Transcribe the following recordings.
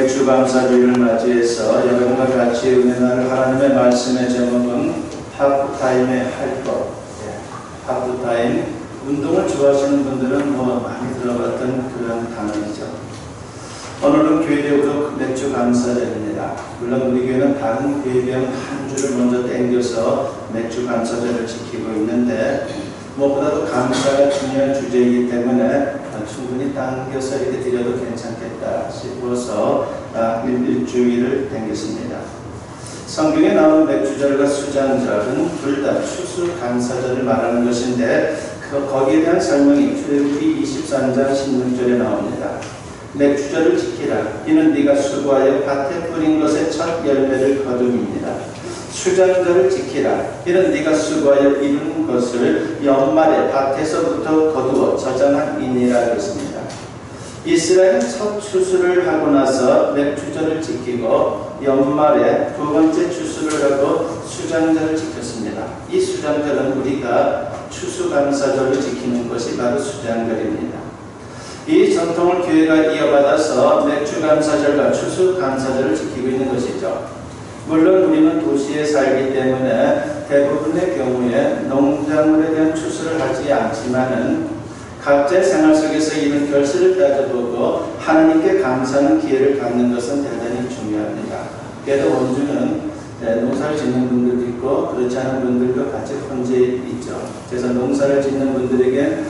맥주 감사주의를 맞이해서 여러분과 같이 은혜나를 하나님의 말씀의 제목은 하프타임의 할 것. 하프타임. 운동을 좋아하시는 분들은 많이 들어봤던 그런 단어이죠. 오늘은 교회적으로 맥주 감사절입니다. 물론 우리 교회는 다른 교회에 비하면 한 주를 먼저 땡겨서 맥주 감사절을 지키고 있는데 무엇보다도 감사가 중요한 주제이기 때문에 충분히 당겨서 이렇게 드려도 괜찮겠다 싶어서 일주일을 땡겼습니다. 성경에 나오는 맥주절과 수장절은 둘 다 추수감사절을 말하는 것인데 거기에 대한 설명이 출애굽기 23장 16절에 나옵니다. 맥주절을 지키라. 이는 네가 수고하여 밭에 뿌린 것의 첫 열매를 거둠입니다. 수장절을 지키라. 이는 네가 수고하여 이룬 것을 연말에 밭에서부터 거두어 저장한 인이라 그랬습니다. 이스라엘은 첫 추수를 하고 나서 맥주절을 지키고 연말에 두 번째 추수를 하고 수장절을 지켰습니다. 이 수장절은 우리가 추수감사절을 지키는 것이 바로 수장절입니다. 이 전통을 교회가 이어받아서 맥주감사절과 추수감사절을 지키고 있는 것이죠. 물론 우리는 도시에 살기 때문에 대부분의 경우에 농작물에 대한 추수를 하지 않지만은 각자의 생활 속에서 이런 결실을 따져보고 하나님께 감사하는 기회를 갖는 것은 대단히 중요합니다. 그래도 원주는 농사를 짓는 분들도 있고 그렇지 않은 분들도 같이 혼재 있죠. 그래서 농사를 짓는 분들에게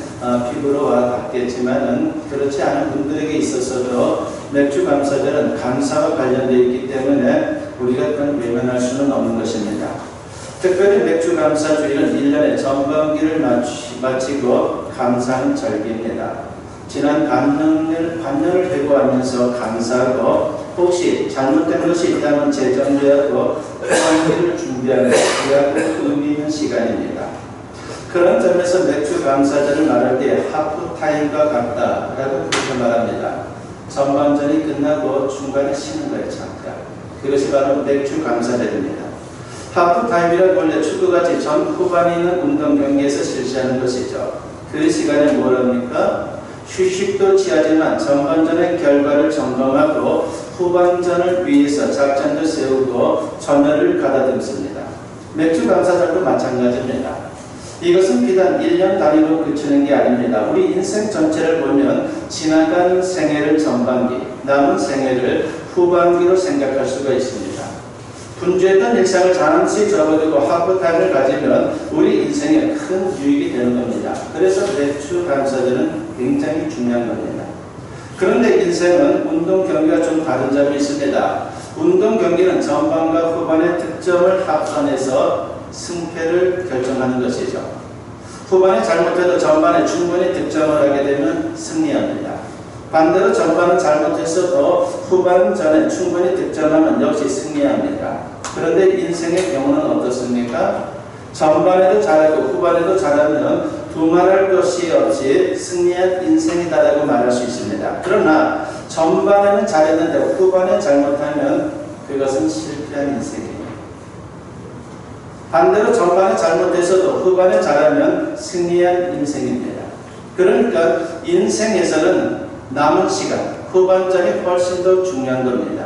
피부로 와닿겠지만은 그렇지 않은 분들에게 있어서도 맥주 감사절은 감사와 관련되어 있기 때문에 우리가 그건 외면할 수는 없는 것입니다. 특별히 맥주 감사주일은 1년의 전반기를 마치고 감사하는 절기입니다. 지난 반년을 회고하면서 감사하고 혹시 잘못된 것이 있다면 재정비하고 후반기를 준비하는 귀하고 의미 있는 시간입니다. 그런 점에서 맥주 감사절을 말할 때 하프타임과 같다라고 그렇게 말합니다. 전반전이 끝나고 중간에 쉬는 거예요. 잠깐. 그것이 바로 맥주 감사절입니다. 하프타임이란 원래 축구같이 전 후반에 있는 운동 경기에서 실시하는 것이죠. 그 시간에 뭘 합니까? 휴식도 취하지만 전반전의 결과를 점검하고 후반전을 위해서 작전도 세우고 전열을 가다듬습니다. 맥주 감사절도 마찬가지입니다. 이것은 비단 1년 단위로 그치는 게 아닙니다. 우리 인생 전체를 보면 지나간 생애를 전반기, 남은 생애를 후반기로 생각할 수가 있습니다. 분주했던 일상을 잠시 접어두고 하프타임을 가지면 우리 인생에 큰 유익이 되는 겁니다. 그래서 맥주 감사절은 굉장히 중요한 겁니다. 그런데 인생은 운동 경기가 좀 다른 점이 있습니다. 운동 경기는 전반과 후반의 득점을 합산해서 승패를 결정하는 것이죠. 후반에 잘못해도 전반에 충분히 득점을 하게 되면 승리합니다. 반대로 전반은 잘못했어도 후반전에 충분히 득점하면 역시 승리합니다. 그런데 인생의 경우는 어떻습니까? 전반에도 잘하고 후반에도 잘하면 두말할 것이 없이 승리한 인생이다라고 말할 수 있습니다. 그러나 전반에는 잘했는데 후반에 잘못하면 그것은 실패한 인생이에요. 반대로 전반에 잘못해서도 후반에 잘하면 승리한 인생입니다. 그러니까 인생에서는 남은 시간, 후반전이 훨씬 더 중요한 겁니다.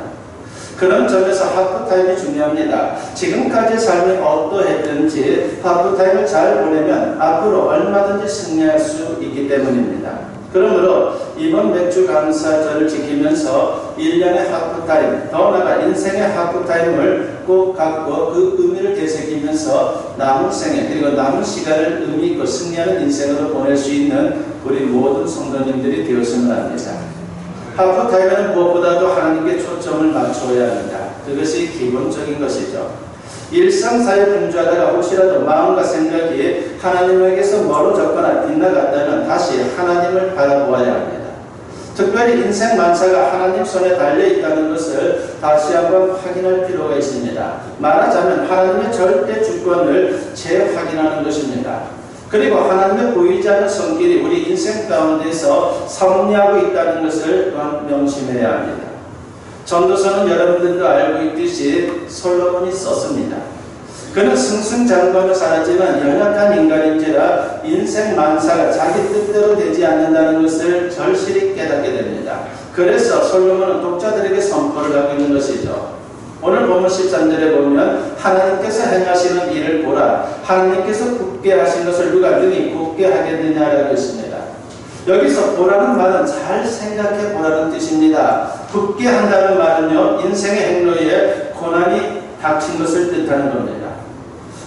그런 점에서 하프타임이 중요합니다. 지금까지 삶이 어떠했든지 하프타임을 잘 보내면 앞으로 얼마든지 승리할 수 있기 때문입니다. 그러므로 이번 맥주 감사절을 지키면서 1년의 하프타임, 더 나아가 인생의 하프타임을 꼭 갖고 그 의미를 되새기면서 남은 생애 그리고 남은 시간을 의미 있고 승리하는 인생으로 보낼 수 있는 우리 모든 성도님들이 되었으면 합니다. 하프타임에는 무엇보다도 하나님께 초점을 맞춰야 합니다. 그것이 기본적인 것이죠. 일상사에 분주하다가 혹시라도 마음과 생각이 하나님에게서 멀어졌거나 빗나갔다면 다시 하나님을 바라보아야 합니다. 특별히 인생 만사가 하나님 손에 달려있다는 것을 다시 한번 확인할 필요가 있습니다. 말하자면 하나님의 절대 주권을 재확인하는 것입니다. 그리고 하나님의 보이지 않는 손길이 우리 인생 가운데서 섭리하고 있다는 것을 명심해야 합니다. 전도서는 여러분들도 알고 있듯이 솔로몬이 썼습니다. 그는 승승장구하며 살았지만 연약한 인간인지라 인생 만사가 자기 뜻대로 되지 않는다는 것을 절실히 깨닫게 됩니다. 그래서 솔로몬은 독자들에게 선포를 하고 있는 것이죠. 오늘 본문 13절에 보면 하나님께서 행하시는 일을 보라. 하나님께서 굳게 하신 것을 누가 능히 굳게 하겠느냐라고 했습니다. 여기서 보라는 말은 잘 생각해 보라는 뜻입니다. 굳게 한다는 말은요, 인생의 행로에 고난이 닥친 것을 뜻하는 겁니다.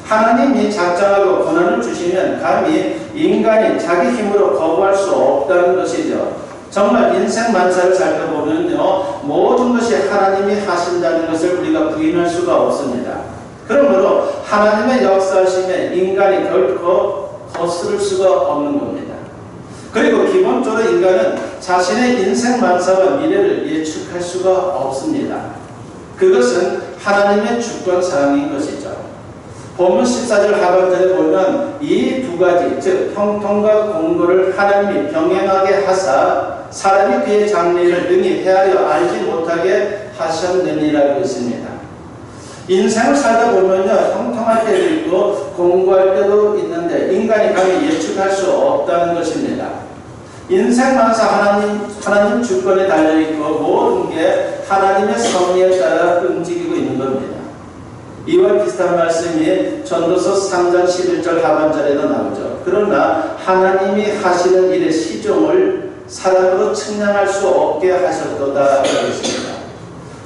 하나님이 작정하고 고난을 주시면 감히 인간이 자기 힘으로 거부할 수 없다는 것이죠. 정말 인생 만사를 살펴보면요, 모든 것이 하나님이 하신다는 것을 우리가 부인할 수가 없습니다. 그러므로 하나님의 역사하심에 인간이 결코 거스를 수가 없는 겁니다. 그리고 기본적으로 인간은 자신의 인생 만사와 미래를 예측할 수가 없습니다. 그것은 하나님의 주권사항인 것이죠. 본문 14절 하반절에 보면 이 두 가지, 즉 형통과 공고를 하나님이 병행하게 하사 사람이 그의 장래를 능히 헤아려 알지 못하게 하셨느니라고 했습니다. 인생을 살다 보면요, 형통할 때도 있고 공고할 때도 있는데 인간이 감히 예측할 수 없다는 것입니다. 인생 만사 하나님 주권에 달려있고 모든 게 하나님의 섭리에 따라 움직이고 있는 겁니다. 이와 비슷한 말씀이 전도서 3장 11절 하반절에도 나오죠. 그러나 하나님이 하시는 일의 시종을 사람으로 측량할 수 없게 하셨도다 그랬습니다.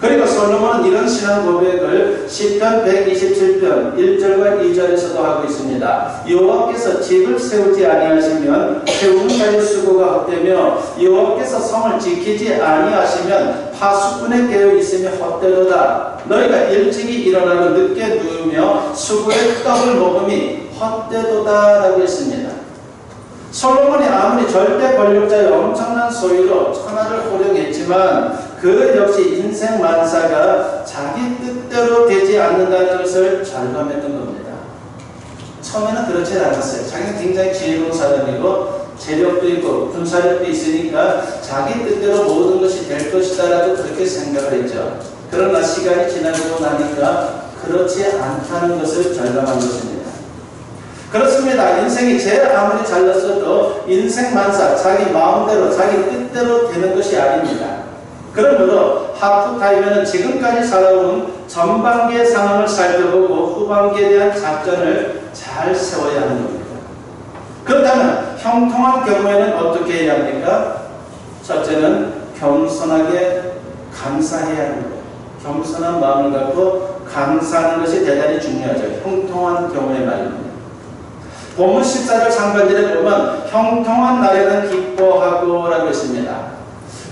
그리고 솔로몬은 이런 신앙 고백을 시편 127편 1절과 2절에서도 하고 있습니다. 여호와께서 집을 세우지 아니하시면 세우는 자의 수고가 헛되며 여호와께서 성을 지키지 아니하시면 파수꾼에 깨어 있으며 헛되도다. 너희가 일찍이 일어나고 늦게 누우며 수고의 떡을 먹음이 헛되도다 라고 했습니다. 솔로몬이 아무리 절대 권력자의 엄청난 소유로 천하를 호령했지만 그 역시 인생 만사가 자기 뜻대로 되지 않는다는 것을 절감했던 겁니다. 처음에는 그렇지 않았어요. 자기는 굉장히 지혜로운 사람이고 재력도 있고 군사력도 있으니까 자기 뜻대로 모든 것이 될 것이다라고 그렇게 생각을 했죠. 그러나 시간이 지나고 나니까 그렇지 않다는 것을 절감한 것입니다. 그렇습니다. 인생이 제일 아무리 잘났어도 인생 만사 자기 마음대로 자기 뜻대로 되는 것이 아닙니다. 그러므로 하프타임에는 지금까지 살아온 전반기의 상황을 살펴보고 후반기에 대한 작전을 잘 세워야 하는 겁니다. 그렇다면 형통한 경우에는 어떻게 해야 합니까? 첫째는 겸손하게 감사해야 하는 거예요. 겸손한 마음을 갖고 감사하는 것이 대단히 중요하죠. 형통한 경우의 말입니다. 본문 14절 상반절에 보면 형통한 날에는 기뻐하고 라고 했습니다.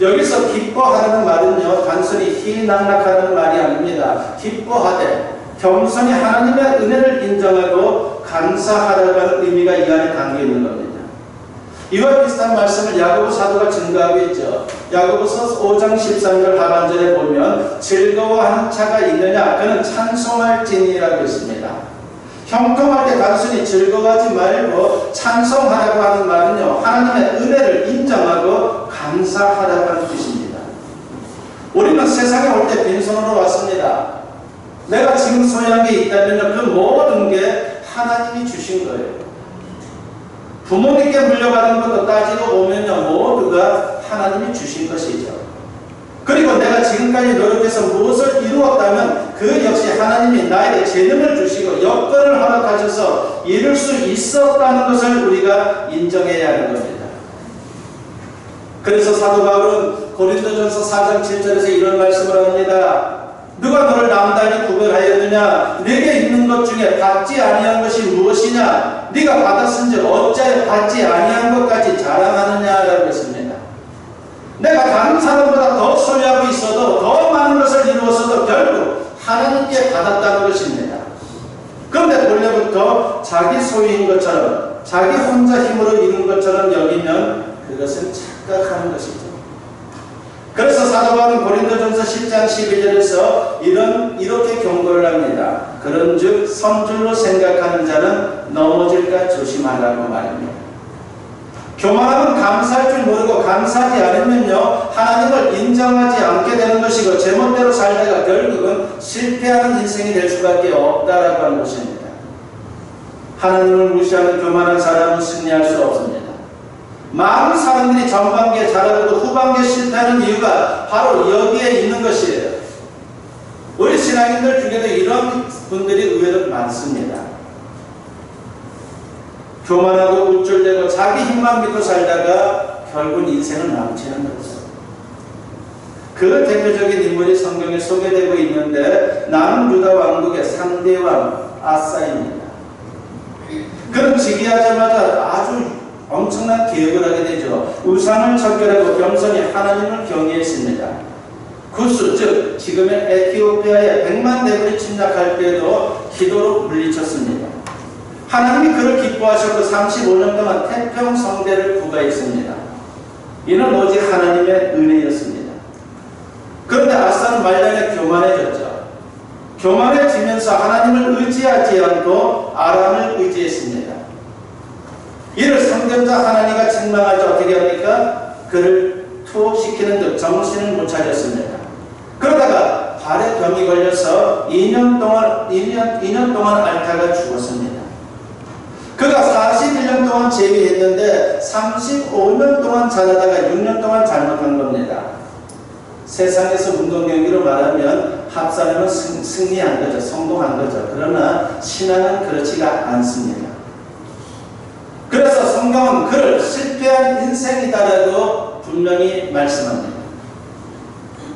여기서 기뻐하라는 말은요, 단순히 희낙락하는 말이 아닙니다. 기뻐하되 겸손히 하나님의 은혜를 인정하고 감사하라고 하는 의미가 이 안에 담겨 있는 겁니다. 이와 비슷한 말씀을 야고보 사도가 증거하고 있죠. 야고보서 5장 13절 하반절에 보면 즐거워하는 자가 있느냐 그는 찬송할지니라고 했습니다. 형통할 때 단순히 즐거워하지 말고 찬송하라고 하는 말은요, 하나님의 은혜를 인정하고 감사하라고 하는 뜻입니다. 우리는 세상에 올 때 빈손으로 왔습니다. 내가 지금 소유한 게 있다면 그 모든 게 하나님이 주신 거예요. 부모님께 물려받은 것도 따지고 보면요, 모두가 하나님이 주신 것이죠. 그리고 내가 지금까지 노력해서 무엇을 이루었다면 그 역시 하나님이 나에게 재능을 주시고 여건을 허락하셔서 이룰 수 있었다는 것을 우리가 인정해야 하는 겁니다. 그래서 사도 바울은 고린도전서 4장 7절에서 이런 말씀을 합니다. 누가 너를 남달리 구별하였느냐? 내게 있는 것 중에 받지 아니한 것이 무엇이냐? 네가 받았은즉 어찌하여 받지 아니한 것까지 자랑하느냐라고 했습니다. 내가 다른 사람보다 더 소유하고 있어도 더 많은 것을 이루었어도 결국 하나님께 받았다는 것입니다. 그런데 본래부터 자기 소유인 것처럼 자기 혼자 힘으로 이룬 것처럼 여기면 그것은 착각하는 것이죠. 그래서 사도 바울은 고린도전서 10장 11절에서 이렇게 경고를 합니다. 그런즉 선줄로 생각하는 자는 넘어질까 조심하라고 말합니다. 교만하면 감사할 줄 모르고 감사하지 않으면요, 하나님을 인정하지 않게 되는 것이고 제멋대로 살다가 결국은 실패하는 인생이 될 수밖에 없다라고 하는 것입니다. 하나님을 무시하는 교만한 사람은 승리할 수 없습니다. 많은 사람들이 전반기에 잘하고도 후반기에 실패하는 이유가 바로 여기에 있는 것이에요. 우리 신앙인들 중에도 이런 분들이 의외로 많습니다. 교만하고 우쭐대고 자기 힘만 믿고 살다가 결국 인생을 망치는 거죠. 그 대표적인 인물이 성경에 소개되고 있는데 남유다 왕국의 상대왕 아사입니다. 그는 즉위하자마자 아주 엄청난 개혁을 하게 되죠. 우상을 척결하고 겸손히 하나님을 경외했습니다. 구스 즉 지금의 에티오피아에 100만 대군이 침략할 때에도 기도로 물리쳤습니다. 하나님이 그를 기뻐하셨고 35년 동안 태평성대를 구가했습니다. 이는 오직 하나님의 은혜였습니다. 그런데 아사는 말년에 교만해졌죠. 교만해지면서 하나님을 의지하지 않고 아람을 의지했습니다. 이를 성전자 하나님과 책망하지 어떻게 합니까? 그를 투옥시키는 듯 정신을 못 차렸습니다. 그러다가 발에 병이 걸려서 2년 동안 앓다가 죽었습니다. 그가 41년 동안 재위했는데 35년 동안 잘하다가 6년 동안 잘못한 겁니다. 세상에서 운동 경기로 말하면 합산하면 승리한 거죠. 성공한 거죠. 그러나 신앙은 그렇지가 않습니다. 그래서 성경은 그를 실패한 인생이다라고 분명히 말씀합니다.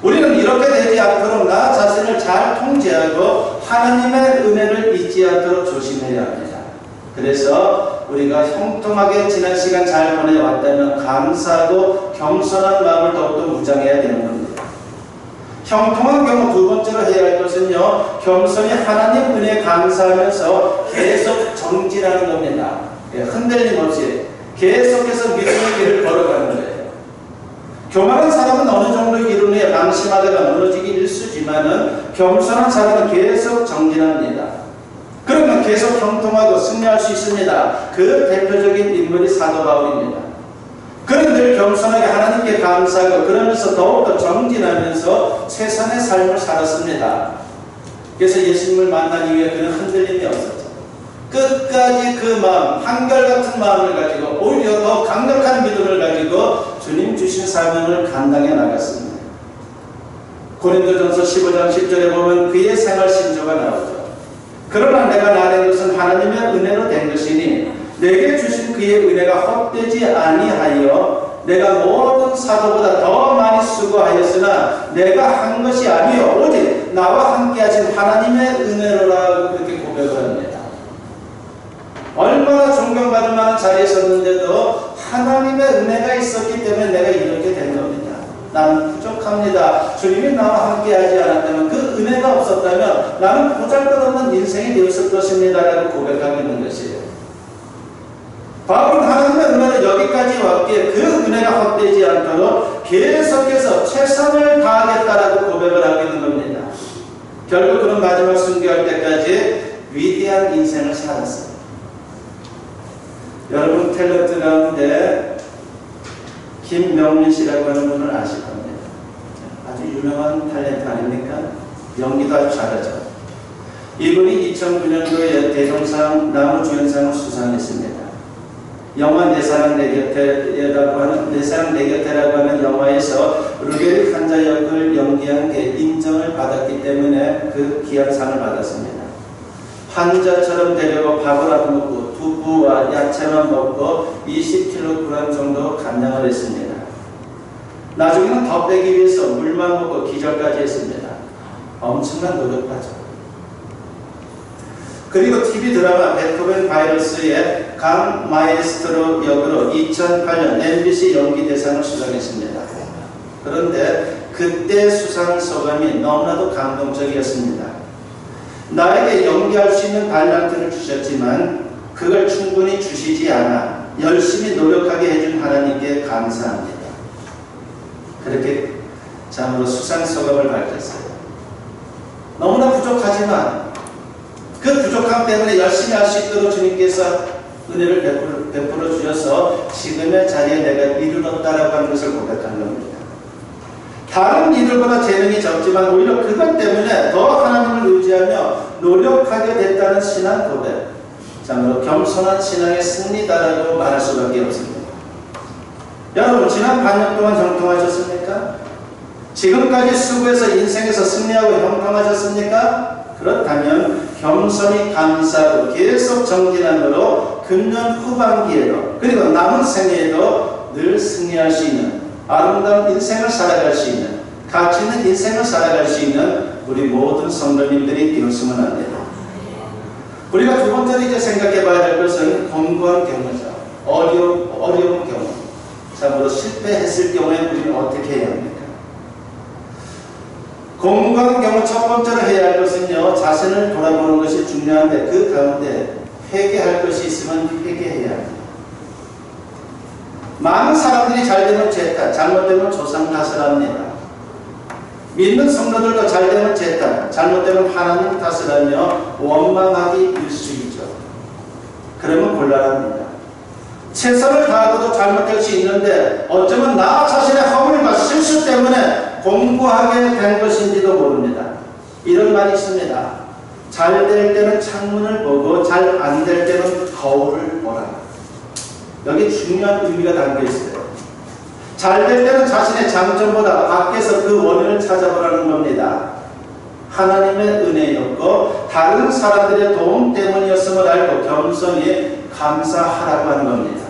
우리는 이렇게 되지 않도록 나 자신을 잘 통제하고 하나님의 은혜를 잊지 않도록 조심해야 합니다. 그래서 우리가 형통하게 지난 시간 잘 보내왔다면 감사하고 겸손한 마음을 더욱더 무장해야 되는 겁니다. 형통한 경우 두 번째로 해야 할 것은요, 겸손히 하나님 은혜에 감사하면서 계속 정진하는 겁니다. 흔들림 없이 계속해서 믿음의 길을 걸어가는 거예요. 교만한 사람은 어느 정도 이룬 후에 방심하다가 무너지기 일쑤지만은 겸손한 사람은 계속 정진합니다. 그러면 계속 형통하고 승리할 수 있습니다. 그 대표적인 인물이 사도 바울입니다. 그는 늘 겸손하게 하나님께 감사하고 그러면서 더욱더 정진하면서 최선의 삶을 살았습니다. 그래서 예수님을 만난 이후에 그는 흔들림이 없었죠. 끝까지 그 마음, 한결같은 마음을 가지고 오히려 더 강력한 믿음을 가지고 주님 주신 사명을 감당해 나갔습니다. 고린도전서 15장 10절에 보면 그의 생활 신조가 나오죠. 그러나 내가 나된 것은 하나님의 은혜로 된 것이니 내게 주신 그의 은혜가 헛되지 아니하여 내가 모든 사도보다 더 많이 수고하였으나 내가 한 것이 아니요 오직 나와 함께 하신 하나님의 은혜로라고 그렇게 고백을 합니다. 얼마나 존경받을 만한 자리에 섰는데도 하나님의 은혜가 있었기 때문에 내가 이렇게 된 겁니다. 나는 부족합니다. 주님이 나와 함께 하지 않았다면 그 은혜가 없었다면 나는 보잘것없는 인생이 되었을 것입니다 라고 고백하고 있는 것이에요. 바울은 하나님의 은혜로 여기까지 왔기에 그 은혜가 헛되지 않도록 계속해서 최선을 다하겠다라고 고백을 하고 있는 겁니다. 결국 그는 마지막 순교할 때까지 위대한 인생을 살았어요. 여러분 탤런트 가운데 김명민 씨라고 하는 분을 아실 겁니다. 아주 유명한 탤런트 아닙니까? 연기도 아주 잘하죠. 이분이 2009년도에 대종상 나무주연상을 수상했습니다. 영화 내 사랑 내 곁에라고 하는 영화에서 루베리 환자 역을 연기한 게 인정을 받았기 때문에 그 귀한 상을 받았습니다. 환자처럼 되려고 밥을 안 먹고 두부와 야채만 먹고 20kg 정도 감량을 했습니다. 나중에는 더 빼기 위해서 물만 먹고 기절까지 했습니다. 엄청난 노력하죠. 그리고 TV 드라마 베토벤 바이러스의 강 마에스트로 역으로 2008년 MBC 연기대상을 수상했습니다. 그런데 그때 수상 소감이 너무나도 감동적이었습니다. 나에게 연기할 수 있는 달란트를 주셨지만 그걸 충분히 주시지 않아 열심히 노력하게 해준 하나님께 감사합니다. 그렇게 참으로 수상 소감을 밝혔어요. 너무나 부족하지만 그 부족함 때문에 열심히 할 수 있도록 주님께서 은혜를 베풀어 주셔서 지금의 자리에 내가 이르렀다라고 하는 것을 고백한 겁니다. 다른 이들보다 재능이 적지만 오히려 그것 때문에 더 하나님을 의지하며 노력하게 됐다는 신앙 고백. 참으로 겸손한 신앙의 승리다라고 말할 수밖에 없습니다. 여러분 지난 반년 동안 형통하셨습니까? 지금까지 수고해서 인생에서 승리하고 형통하셨습니까? 그렇다면 겸손히 감사하고 계속 정진함으로 금년 후반기에도 그리고 남은 생애에도 늘 승리할 수 있는 아름다운 인생을 살아갈 수 있는 가치 있는 인생을 살아갈 수 있는 우리 모든 성도님들이 되었으면 합니다. 우리가 두 번째로 이제 생각해 봐야 될 것은 공고한 경우죠. 어려운 경우. 참으로 실패했을 경우에 우리는 어떻게 해야 합니까? 공고한 경우 첫 번째로 해야 할 것은요, 자신을 돌아보는 것이 중요한데 그 가운데 회개할 것이 있으면 회개해야 합니다. 많은 사람들이 잘되면 죄탓, 잘못되면 조상 탓을 합니다. 믿는 성도들도 잘되면 죄탓, 잘못되면 하나님 탓을 하며 원망하기 일쑤이죠. 그러면 곤란합니다. 최선을 다하고도 잘못될 수 있는데 어쩌면 나 자신의 허물과 실수 때문에 공고하게 된 것인지도 모릅니다. 이런 말이 있습니다. 잘 될 때는 창문을 보고 잘 안 될 때는 거울을 보라. 여기 중요한 의미가 담겨 있어요. 잘 될 때는 자신의 장점보다 밖에서 그 원인을 찾아보라는 겁니다. 하나님의 은혜였고 다른 사람들의 도움 때문이었음을 알고 겸손히 감사하라고 하는 겁니다.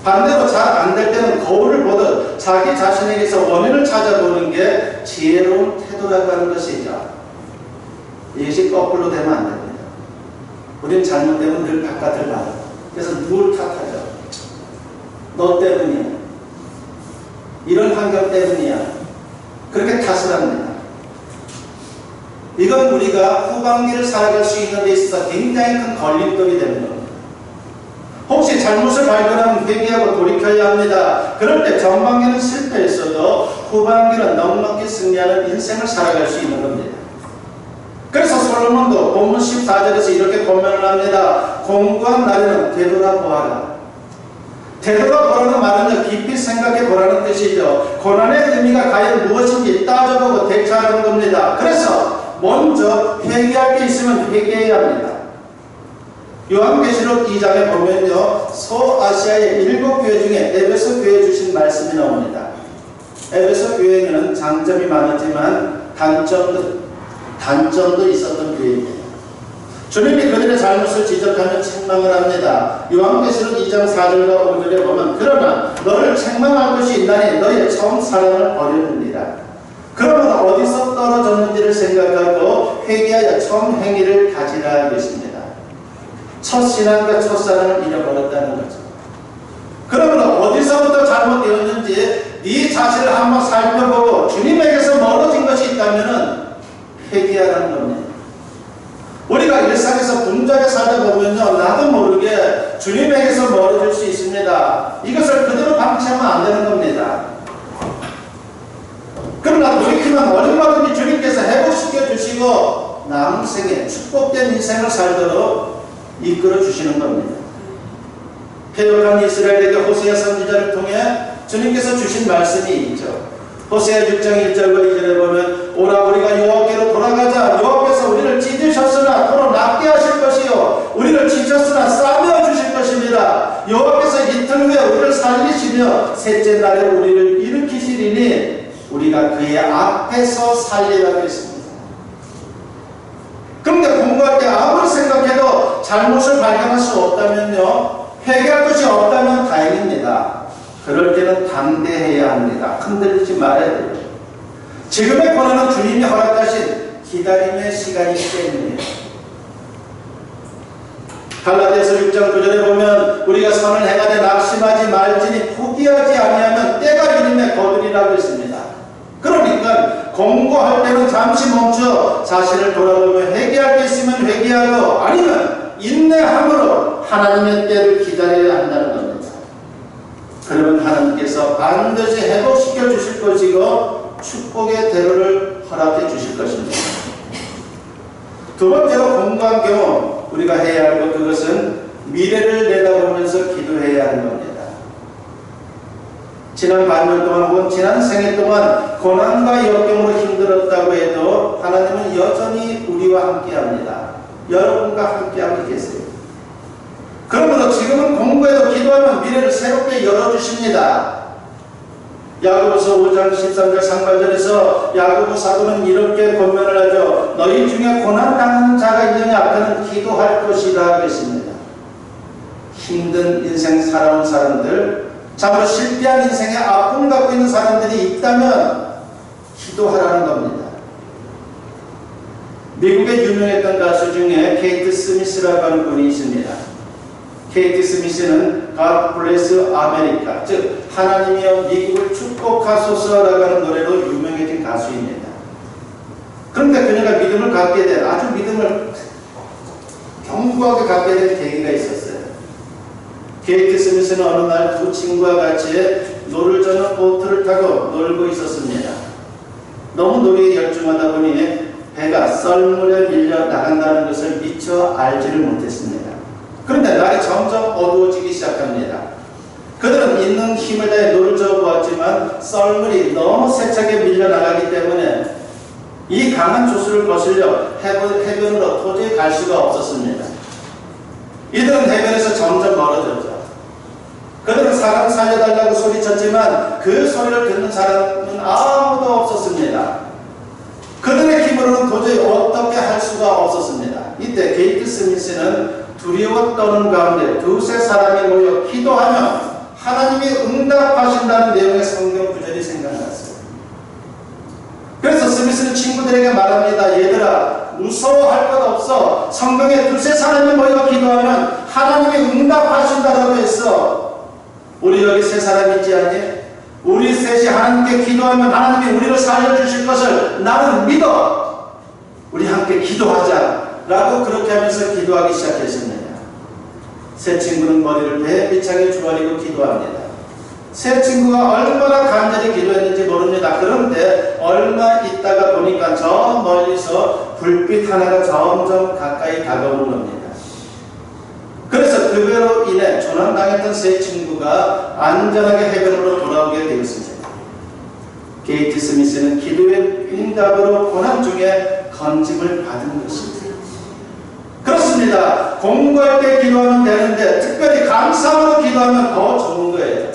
반대로 잘 안 될 때는 거울을 보듯 자기 자신에게서 원인을 찾아보는 게 지혜로운 태도라고 하는 것이죠. 이것이 거꾸로 되면 안 됩니다. 우리는 잘못되면 늘 바깥을 봐요. 그래서 누굴 탓하죠? 너 때문이야. 이런 환경 때문이야. 그렇게 탓을 합니다. 이건 우리가 후반기를 살아갈 수 있는 데 있어서 굉장히 큰 걸림돌이 되는 겁니다. 혹시 잘못을 발견하면 회개하고 돌이켜야 합니다. 그럴 때 전반기는 실패했어도 후반기는 넉넉히 승리하는 인생을 살아갈 수 있는 겁니다. 그래서 솔로몬도 본문 14절에서 이렇게 고면을 합니다. 공고한 날에는 되돌아보아라. 되돌아보라는 말은 깊이 생각해 보라는 뜻이죠. 고난의 의미가 과연 무엇인지 따져보고 대처하는 겁니다. 그래서 먼저 회개할 게 있으면 회개해야 합니다. 요한계시록 2장에 보면요, 소아시아의 7교회 중에 에베소 교회에 주신 말씀이 나옵니다. 에베소 교회에는 장점이 많았지만 단점도 있었던 교회입니다. 주님이 그들의 잘못을 지적하며 책망을 합니다. 요한계시록 2장 4절과 5절에 보면 그러나 너를 책망할 것이 있나니 너의 처음 사랑을 버렸느니라. 그러면 어디서 떨어졌는지를 생각하고 회개하여 처음 행위를 가지라 하겠습니다. 첫 신앙과 첫 사랑을 잃어버렸다는 거죠. 그러면 어디서부터 잘못되었는지 네 자신을 한번 살펴보고 주님에게서 멀어진 것이 있다면 회개하라는 겁니다. 우리가 일상에서 분주하게 살다 보면요, 나도 모르게 주님에게서 멀어질 수 있습니다. 이것을 그대로 방치하면 안 되는 겁니다. 그러나 돌이키면 얼마든지 주님께서 회복시켜 주시고 남은 생에 축복된 인생을 살도록 이끌어 주시는 겁니다. 패역한 이스라엘에게 호세아 선지자를 통해 주님께서 주신 말씀이 있죠. 호세아 6장 1절과 2절에 보면 오라 우리가 여호와께로 돌아가자. 여호와께서 우리를 찢으셨으나 도로 낫게 하실 것이요 우리를 치셨으나 싸매어 주실 것입니다. 여호와께서 이틀 후에 우리를 살리시며 셋째 날에 우리를 일으키시리니 우리가 그의 앞에서 살리라고 했습니다. 그런데 공부할 때 아무리 생각해도 잘못을 발견할 수 없다면요, 회개할 것이 없다면 다행입니다. 그럴 때는 담대해야 합니다. 흔들리지 말아야 돼요. 지금의 고난은 주님이 허락하신 기다림의 시간이기 때문이에요. 갈라디아서 6장 9절에 보면 우리가 선을 행하되 낙심하지 말지니 포기하지 아니하면 때가 이름에 거두리라고 했습니다. 그러니까 공고할 때는 잠시 멈춰 자신을 돌아보며 회개할 게 있으면 회개하고 아니면 인내함으로 하나님의 때를 기다려야 한다는 겁니다. 그러면 하나님께서 반드시 회복시켜 주실 것이고 축복의 대로를 허락해 주실 것입니다. 두 번째로 공고한 경우 우리가 해야 할 것, 그것은 미래를 내다보면서 기도해야 하는 겁니다. 지난 반년 동안 혹은 지난 생애 동안 고난과 역경으로 힘들었다고 해도 하나님은 여전히 우리와 함께합니다. 여러분과 함께하고 계세요. 그러므로 지금은 공부해도 기도하면 미래를 새롭게 열어주십니다. 야고보서 5장 13절 상반절에서 야고보 사도는 이렇게 권면을 하죠. 너희 중에 고난당하는 자가 있느냐? 그는 기도할 것이라 그랬습니다. 힘든 인생 살아온 사람들, 참으로 실패한 인생에 아픔을 갖고 있는 사람들이 있다면 기도하라는 겁니다. 미국의 유명했던 가수 중에 케이트 스미스라고 하는 분이 있습니다. 케이트 스미스는 God Bless America, 즉 하나님이여 미국을 축복하소서라고 하는 노래로 유명해진 가수입니다. 그런데 그녀가 믿음을 갖게 된, 아주 믿음을 견고하게 갖게 된 계기가 있었어요. 케이트 스미스는 어느 날 두 친구와 같이 노를 저는 보트를 타고 놀고 있었습니다. 너무 놀이에 열중하다 보니 배가 썰물에 밀려 나간다는 것을 미처 알지를 못했습니다. 그런데 날이 점점 어두워지기 시작합니다. 그들은 있는 힘을 다해 노를 저어보았지만 썰물이 너무 세차게 밀려나가기 때문에 이 강한 조수를 거슬려 해변으로 도저히 갈 수가 없었습니다. 이들은 해변에서 점점 멀어졌죠. 그들은 사람 살려달라고 소리쳤지만 그 소리를 듣는 사람은 아무도 없었습니다. 그들의 힘으로는 도저히 어떻게 할 수가 없었습니다. 이때 케이트 스미스는 두려워 떠는 가운데 두세 사람이 모여 기도하면 하나님이 응답하신다는 내용의 성경 구절이 생각났어요. 그래서 스미스는 친구들에게 말합니다. 얘들아, 무서워할 것 없어. 성경에 두세 사람이 모여 기도하면 하나님이 응답하신다라고 했어. 우리 여기 세 사람 있지 않니? 우리 셋이 하나님께 기도하면 하나님이 우리를 살려주실 것을 나는 믿어. 우리 함께 기도하자 라고 그렇게 하면서 기도하기 시작했습니다. 세 친구는 머리를 대비차게 주저리고 기도합니다. 세 친구가 얼마나 간절히 기도했는지 모릅니다. 그런데 얼마 있다가 보니까 저 멀리서 불빛 하나가 점점 가까이 다가오는 겁니다. 그래서 그대로 인해 조난당했던 세 친구가 안전하게 해변으로 돌아오게 되었습니다. 케이트 스미스는 기도의 응답으로 고난 중에 건짐을 받은 것입니다. 그렇습니다. 공부할 때 기도하면 되는데 특별히 감사함으로 기도하면 더 좋은 거예요.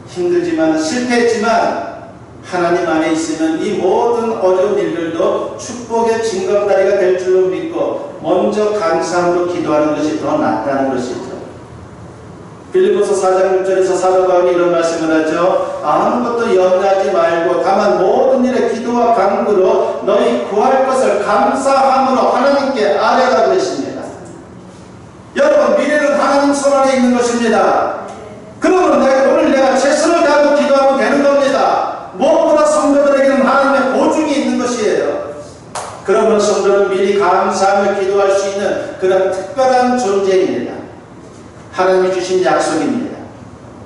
힘들지만 실패했지만 하나님 안에 있으면 이 모든 어려운 일들도 축복의 징검다리가 될 줄로 믿고 먼저 감사함으로 기도하는 것이 더 낫다는 것이죠. 빌립보서 4장 6절에서 사도 바울이 이런 말씀을 하죠. 아무것도 염려하지 말고 다만 모든 일에 기도와 간구로 너희 구할 것을 감사함으로 하나님께 아뢰라고 했습니다. 여러분, 미래는 하나님 손 안에 있는 것입니다. 그러면 오늘 내가 최선을 다하고 기도하면 되는 겁니다. 무엇보다 성도들에게는 하나님의 보증이 있는 것이에요. 그러므로 성도는 미리 감사하며 기도할 수 있는 그런 특별한 존재입니다. 하나님이 주신 약속입니다.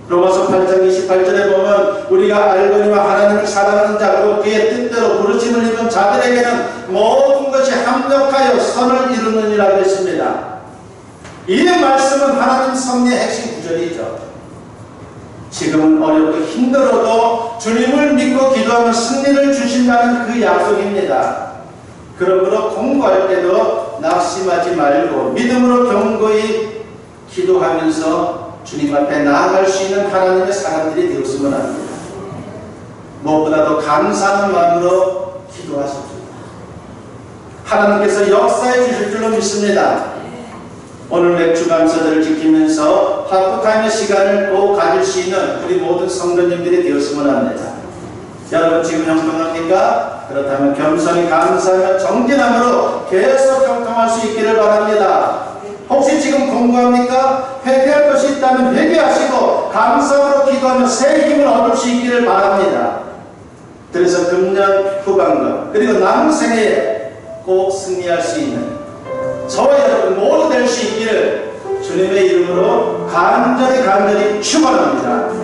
로마서 8장 28절에 보면 우리가 알거니와 하나님을 사랑하는 자고 그의 뜻대로 부르심을 입은 자들에게는 모든 것이 합력하여 선을 이루느니라고 했습니다. 이 말씀은 하나님 섭리의 핵심 구절이죠. 지금은 어렵고 힘들어도 주님을 믿고 기도하면 승리를 주신다는 그 약속입니다. 그러므로 공부할 때도 낙심하지 말고 믿음으로 견고히 기도하면서 주님 앞에 나아갈 수 있는 하나님의 사람들이 되었으면 합니다. 무엇보다도 감사하는 마음으로 기도하십시오. 하나님께서 역사해 주실 줄로 믿습니다. 오늘 맥주 감사절을 지키면서 하프타임의 시간을 또 가질 수 있는 우리 모든 성도님들이 되었으면 합니다. 여러분 지금 형통합니까? 그렇다면 겸손히 감사하며 정진함으로 계속 형통할 수 있기를 바랍니다. 혹시 지금 공부합니까? 회개할 것이 있다면 회개하시고 감사함으로 기도하며 새 힘을 얻을 수 있기를 바랍니다. 그래서 금년 후반과 그리고 남은 생애에 꼭 승리할 수 있는 저와 여러분 모두 될 수 있기를 주님의 이름으로 간절히 축원합니다.